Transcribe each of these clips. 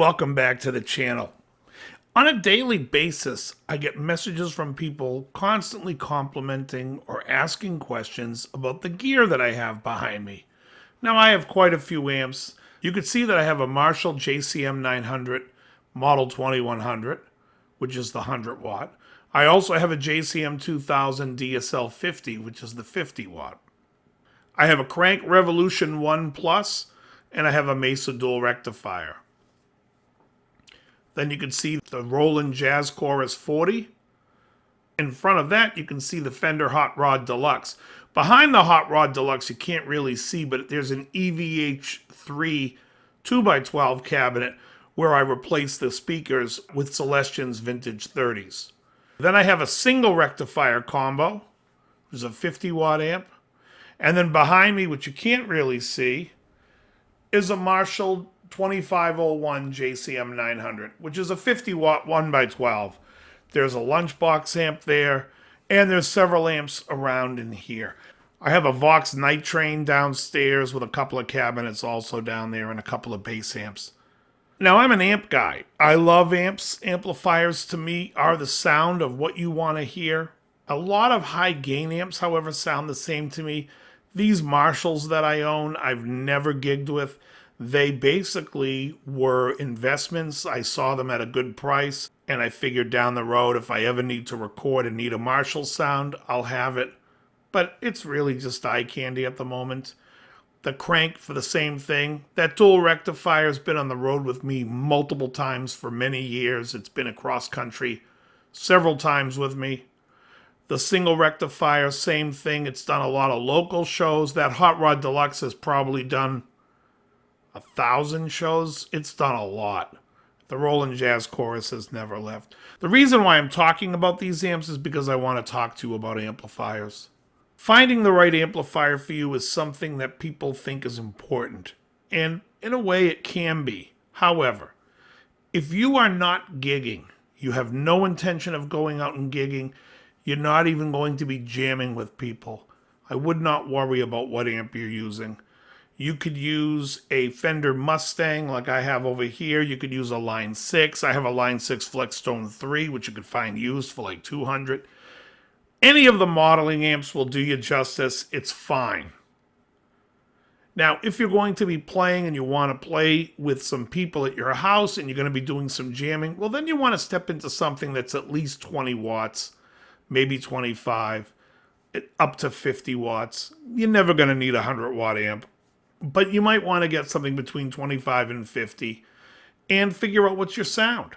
Welcome back to the channel. On a daily basis, I get messages from people constantly complimenting or asking questions about the gear that I have behind me. Now, I have quite a few amps. You could see that I have a Marshall JCM 900 Model 2100, which is the 100 watt. I also have a JCM 2000 DSL 50, which is the 50 watt. I have a Crank Revolution 1 Plus, and I have a Mesa Dual Rectifier. Then you can see the Roland Jazz Chorus 40. In front of that, you can see the Fender Hot Rod Deluxe. Behind the Hot Rod Deluxe, you can't really see, but there's an EVH3 2x12 cabinet where I replaced the speakers with Celestion's Vintage 30s. Then I have a single rectifier combo, which is a 50 watt amp. And then behind me, which you can't really see, is a Marshall 2501 JCM 900, which is a 50 watt 1x12. There's a lunchbox amp there, and there's several amps around in here. I have a Vox Night Train downstairs with a couple of cabinets also down there and a couple of bass amps. Now, I'm an amp guy. I love amps. Amplifiers to me are the sound of what you want to hear. A lot of high gain amps, however, sound the same to me. These Marshalls that I own, I've never gigged with. They basically were investments. I saw them at a good price, and I figured down the road, if I ever need to record and need a Marshall sound, I'll have it. But it's really just eye candy at the moment. The Crank for the same thing. That dual rectifier's been on the road with me multiple times for many years. It's been across country several times with me. The single rectifier, same thing. It's done a lot of local shows. That Hot Rod Deluxe has probably done 1,000 shows. It's done a lot. The Roland Jazz Chorus has never left. The reason why I'm talking about these amps is because I want to talk to you about amplifiers. Finding the right amplifier for you is something that people think is important. And in a way it can be. However, if you are not gigging, you have no intention of going out and gigging, you're not even going to be jamming with people, I would not worry about what amp you're using. You could use a Fender Mustang like I have over here. You could use a Line 6. I have a Line 6 Flexstone 3, which you could find used for like $200. Any of the modeling amps will do you justice. It's fine. Now, if you're going to be playing and you want to play with some people at your house and you're going to be doing some jamming, well, then you want to step into something that's at least 20 watts, maybe 25, up to 50 watts. You're never going to need a 100 watt amp. But you might want to get something between 25 and 50 and figure out what's your sound.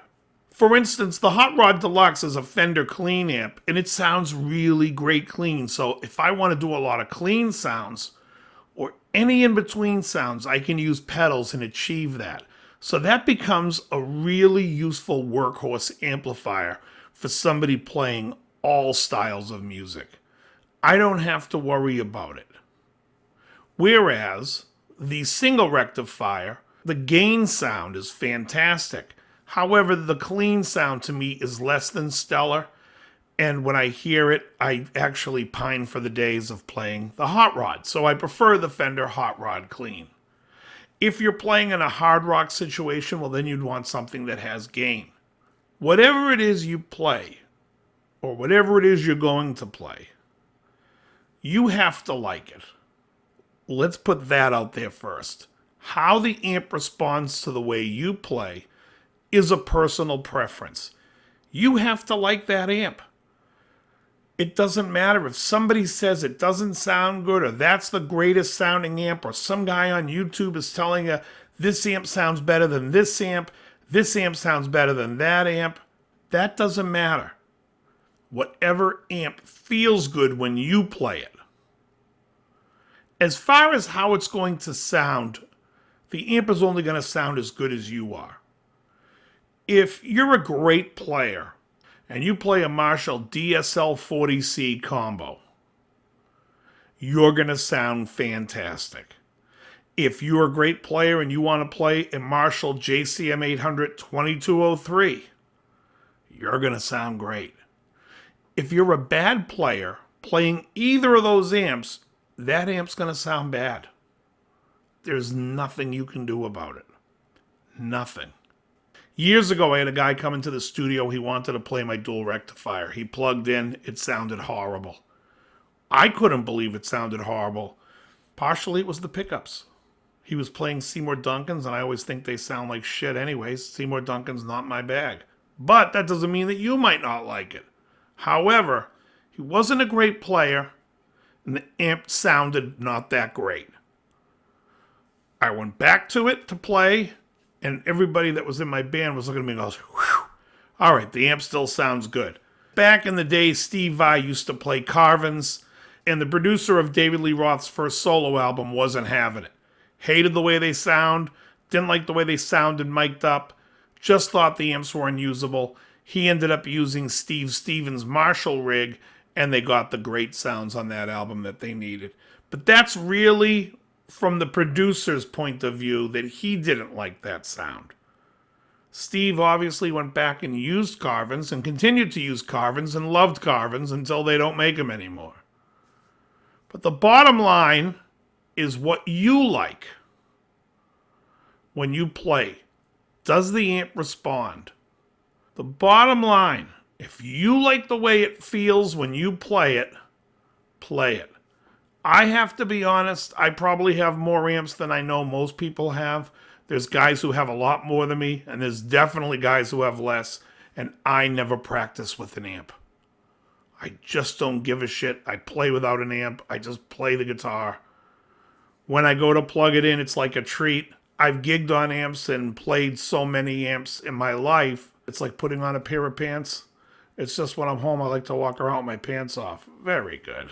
For instance, the Hot Rod Deluxe is a Fender clean amp, and it sounds really great clean. So if I want to do a lot of clean sounds or any in-between sounds, I can use pedals and achieve that. So that becomes a really useful workhorse amplifier for somebody playing all styles of music. I don't have to worry about it. Whereas the single rectifier, the gain sound is fantastic. However, the clean sound to me is less than stellar. And when I hear it, I actually pine for the days of playing the Hot Rod. So I prefer the Fender Hot Rod clean. If you're playing in a hard rock situation, well, then you'd want something that has gain. Whatever it is you play, or whatever it is you're going to play, you have to like it. Let's put that out there first. How the amp responds to the way you play is a personal preference. You have to like that amp. It doesn't matter if somebody says it doesn't sound good or that's the greatest sounding amp, or some guy on YouTube is telling you this amp sounds better than this amp sounds better than that amp. That doesn't matter. Whatever amp feels good when you play it. As far as how it's going to sound, the amp is only going to sound as good as you are. If you're a great player and you play a Marshall DSL 40C combo, you're going to sound fantastic. If you're a great player and you want to play a Marshall JCM 800 2203, you're going to sound great. If you're a bad player playing either of those amps, that amp's going to sound bad. There's nothing you can do about it. Nothing. Years ago, I had a guy come into the studio. He wanted to play my dual rectifier. He plugged in. It sounded horrible. I couldn't believe it sounded horrible. Partially, it was the pickups. He was playing Seymour Duncan's, and I always think they sound like shit anyways. Seymour Duncan's not my bag. But that doesn't mean that you might not like it. However, he wasn't a great player, and the amp sounded not that great. I went back to it to play, and everybody that was in my band was looking at me and goes, whew, all right, the amp still sounds good. Back in the day, Steve Vai used to play Carvins, and the producer of David Lee Roth's first solo album wasn't having it. Hated the way they sound, didn't like the way they sounded mic'd up, just thought the amps were unusable. He ended up using Steve Stevens' Marshall rig, and they got the great sounds on that album that they needed. But that's really from the producer's point of view that he didn't like that sound. Steve obviously went back and used Carvins and continued to use Carvins and loved Carvins until they don't make them anymore. But the bottom line is what you like when you play. Does the amp respond? The bottom line, if you like the way it feels when you play it, play it. I have to be honest, I probably have more amps than I know most people have. There's guys who have a lot more than me, and there's definitely guys who have less, and I never practice with an amp. I just don't give a shit. I play without an amp. I just play the guitar. When I go to plug it in, it's like a treat. I've gigged on amps and played so many amps in my life. It's like putting on a pair of pants. It's just when I'm home, I like to walk around with my pants off. Very good.